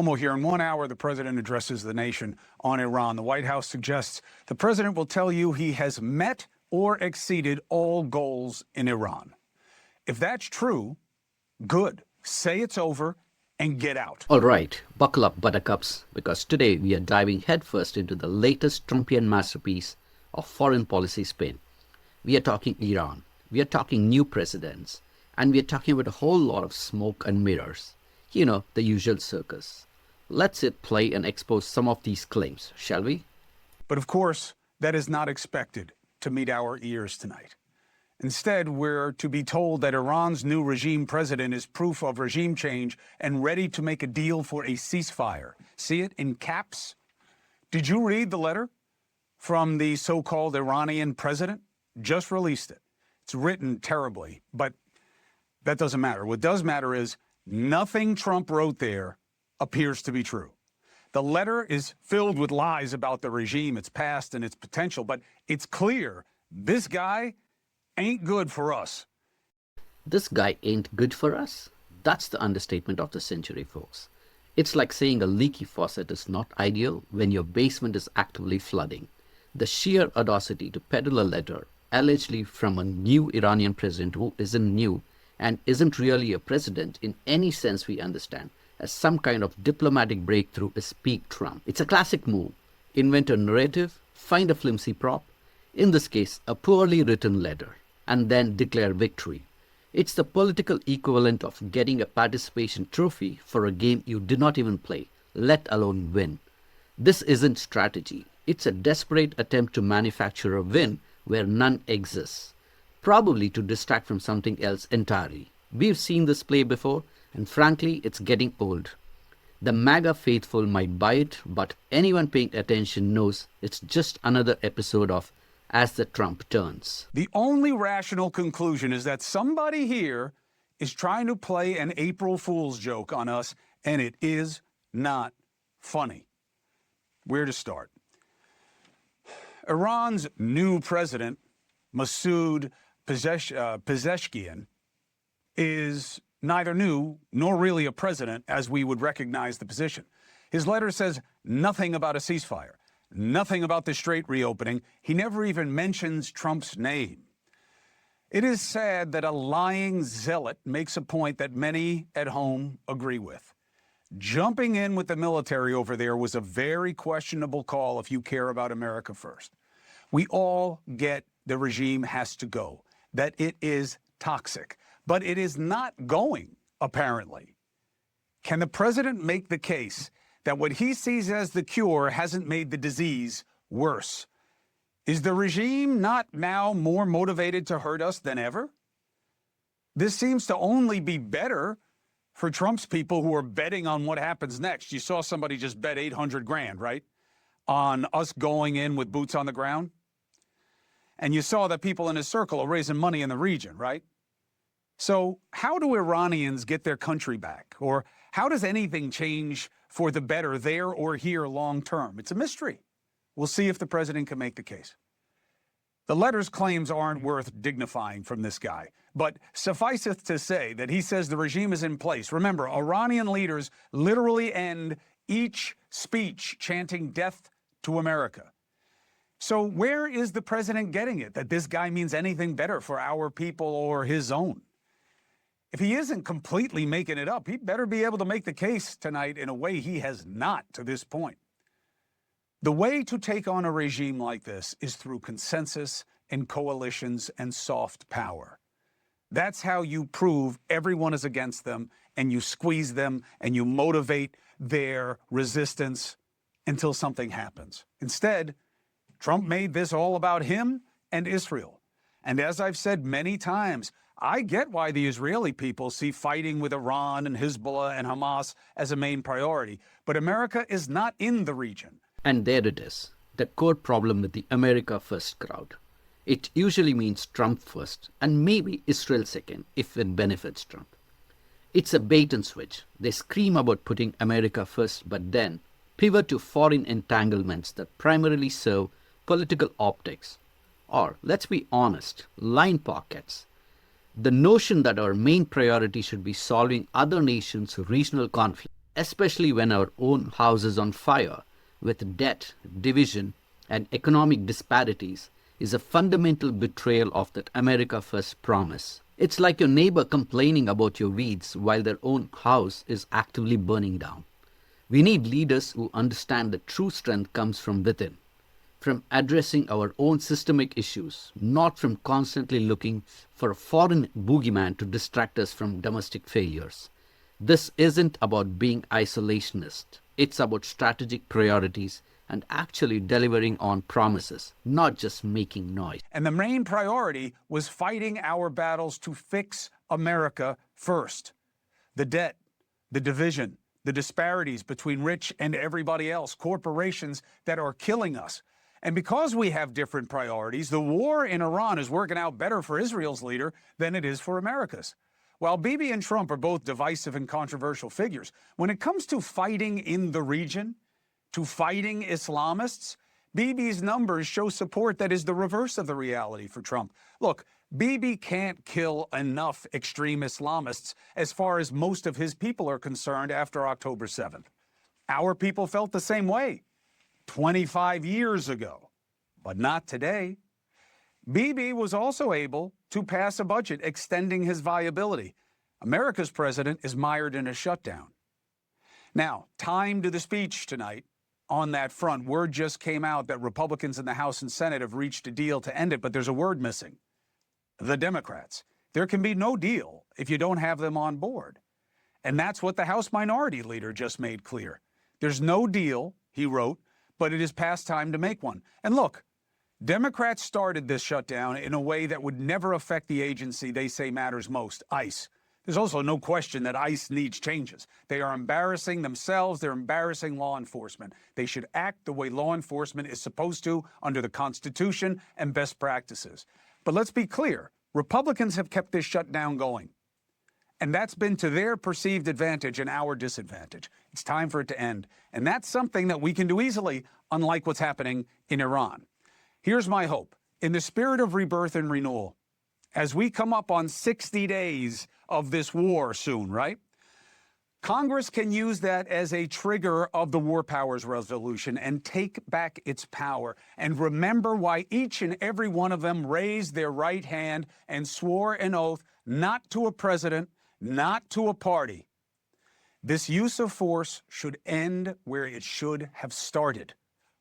Here in 1 hour, the president addresses the nation on Iran. The White House suggests the president will tell you he has met or exceeded all goals in Iran. If that's true, good. Say it's over and get out. All right, buckle up, buttercups, because today we are diving headfirst into the latest Trumpian masterpiece of foreign policy spin. We are talking Iran, we are talking new presidents, and we are talking about a whole lot of smoke and mirrors. You know, the usual circus. Let's hit play and expose some of these claims, shall we? But of course, that is not expected to meet our ears tonight. Instead, we're to be told that Iran's new regime president is proof of regime change and ready to make a deal for a ceasefire. See it in caps? Did you read the letter from the so-called Iranian president? Just released it. It's written terribly, but that doesn't matter. What does matter is nothing Trump wrote there appears to be true. The letter is filled with lies about the regime, its past, and its potential, but it's clear this guy ain't good for us. This guy ain't good for us? That's the understatement of the century, folks. It's like saying a leaky faucet is not ideal when your basement is actively flooding. The sheer audacity to peddle a letter, allegedly from a new Iranian president who isn't new and isn't really a president in any sense we understand, as some kind of diplomatic breakthrough is peak Trump. It's a classic move. Invent a narrative, find a flimsy prop, in this case a poorly written letter, and then declare victory. It's the political equivalent of getting a participation trophy for a game you did not even play, let alone win. This isn't strategy. It's a desperate attempt to manufacture a win where none exists, probably to distract from something else entirely. We've seen this play before, and frankly, it's getting old. The MAGA faithful might buy it, but anyone paying attention knows it's just another episode of As the Trump Turns. The only rational conclusion is that somebody here is trying to play an April Fool's joke on us, and it is not funny. Where to start? Iran's new president, Masoud Pezeshkian, is neither new nor really a president as we would recognize the position. His letter says nothing about a ceasefire, nothing about the strait reopening. He never even mentions Trump's name. It is sad that a lying zealot makes a point that many at home agree with. Jumping in with the military over there was a very questionable call if you care about America first. We all get the regime has to go, that it is toxic. But it is not going, apparently. Can the president make the case that what he sees as the cure hasn't made the disease worse? Is the regime not now more motivated to hurt us than ever? This seems to only be better for Trump's people who are betting on what happens next. You saw somebody just bet 800 grand, right? On us going in with boots on the ground. And you saw that people in his circle are raising money in the region, right? So how do Iranians get their country back? Or how does anything change for the better there or here long term? It's a mystery. We'll see if the president can make the case. The letter's claims aren't worth dignifying from this guy, but sufficeth to say that he says the regime is in place. Remember, Iranian leaders literally end each speech chanting death to America. So where is the president getting it that this guy means anything better for our people or his own? If he isn't completely making it up, he'd better be able to make the case tonight in a way he has not to this point. The way to take on a regime like this is through consensus and coalitions and soft power. That's how you prove everyone is against them, and you squeeze them, and you motivate their resistance until something happens. Instead, Trump made this all about him and Israel. And as I've said many times, I get why the Israeli people see fighting with Iran and Hezbollah and Hamas as a main priority, but America is not in the region. And there it is, the core problem with the America First crowd. It usually means Trump first and maybe Israel second if it benefits Trump. It's a bait and switch. They scream about putting America first, but then pivot to foreign entanglements that primarily serve political optics. Or, let's be honest, line pockets. The notion that our main priority should be solving other nations' regional conflicts especially when our own house is on fire with debt, division, and economic disparities, is a fundamental betrayal of that America First promise. It's like your neighbor complaining about your weeds while their own house is actively burning down. We need leaders who understand that true strength comes from within, from addressing our own systemic issues, not from constantly looking for a foreign boogeyman to distract us from domestic failures. This isn't about being isolationist. It's about strategic priorities and actually delivering on promises, not just making noise. And the main priority was fighting our battles to fix America first. The debt, the division, the disparities between rich and everybody else, corporations that are killing us. And because we have different priorities, the war in Iran is working out better for Israel's leader than it is for America's. While Bibi and Trump are both divisive and controversial figures, when it comes to fighting in the region, to fighting Islamists, Bibi's numbers show support that is the reverse of the reality for Trump. Look, Bibi can't kill enough extreme Islamists as far as most of his people are concerned after October 7th. Our people felt the same way 25 years ago, but not today. Bibi was also able to pass a budget extending his viability. America's president is mired in a shutdown. Now, time to the speech tonight. On that front, word just came out that Republicans in the House and Senate have reached a deal to end it, but there's a word missing. The Democrats. There can be no deal if you don't have them on board. And that's what the House Minority Leader just made clear. There's no deal, he wrote, but it is past time to make one. And look, Democrats started this shutdown in a way that would never affect the agency they say matters most, ICE. There's also no question that ICE needs changes. They are embarrassing themselves. They're embarrassing law enforcement. They should act the way law enforcement is supposed to under the Constitution and best practices. But let's be clear, Republicans have kept this shutdown going. And that's been to their perceived advantage and our disadvantage. It's time for it to end. And that's something that we can do easily, unlike what's happening in Iran. Here's my hope. In the spirit of rebirth and renewal, as we come up on 60 days of this war soon, right? Congress can use that as a trigger of the War Powers Resolution and take back its power and remember why each and every one of them raised their right hand and swore an oath not to a president, not to a party. This use of force should end where it should have started,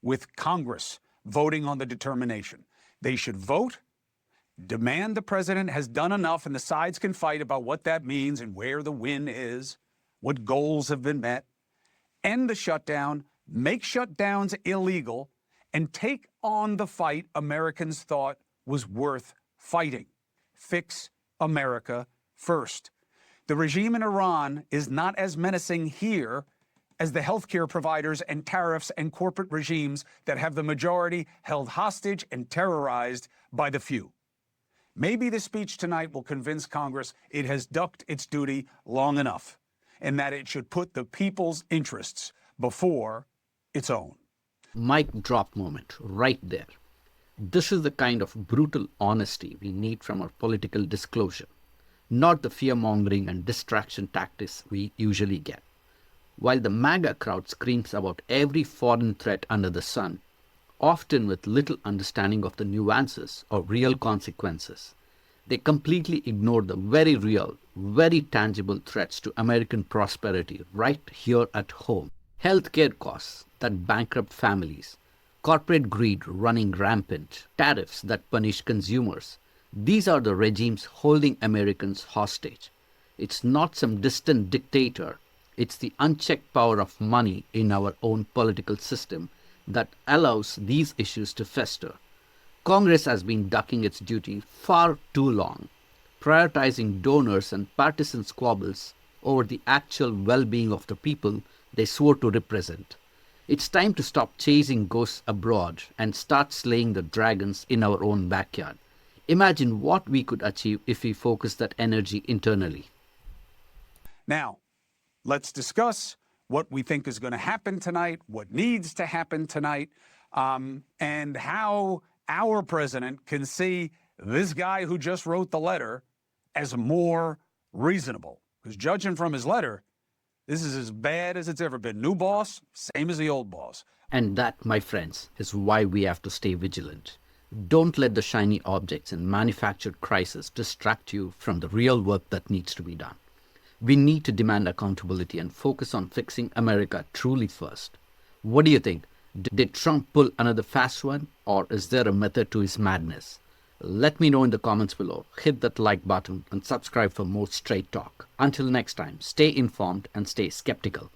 with Congress voting on the determination. They should vote, demand the president has done enough, and the sides can fight about what that means and where the win is, what goals have been met, end the shutdown, make shutdowns illegal, and take on the fight Americans thought was worth fighting. Fix America first. The regime in Iran is not as menacing here as the healthcare providers and tariffs and corporate regimes that have the majority held hostage and terrorized by the few. Maybe the speech tonight will convince Congress it has ducked its duty long enough and that it should put the people's interests before its own. Mic drop moment right there. This is the kind of brutal honesty we need from our political disclosure, not the fear-mongering and distraction tactics we usually get. While the MAGA crowd screams about every foreign threat under the sun, often with little understanding of the nuances or real consequences, they completely ignore the very real, very tangible threats to American prosperity right here at home. Healthcare costs that bankrupt families, corporate greed running rampant, tariffs that punish consumers. These are the regimes holding Americans hostage. It's not some distant dictator. It's the unchecked power of money in our own political system that allows these issues to fester. Congress has been ducking its duty far too long, prioritizing donors and partisan squabbles over the actual well-being of the people they swore to represent. It's time to stop chasing ghosts abroad and start slaying the dragons in our own backyard. Imagine what we could achieve if we focus that energy internally. Now, let's discuss what we think is going to happen tonight, what needs to happen tonight, and how our president can see this guy who just wrote the letter as more reasonable. Because judging from his letter, This is as bad as it's ever been. New boss, same as the old boss. And that, my friends, is why we have to stay vigilant. Don't let the shiny objects and manufactured crisis distract you from the real work that needs to be done. We need to demand accountability and focus on fixing America truly first. What do you think? Did Trump pull another fast one, or is there a method to his madness? Let me know in the comments below. Hit that like button and subscribe for more straight talk. Until next time, stay informed and stay skeptical.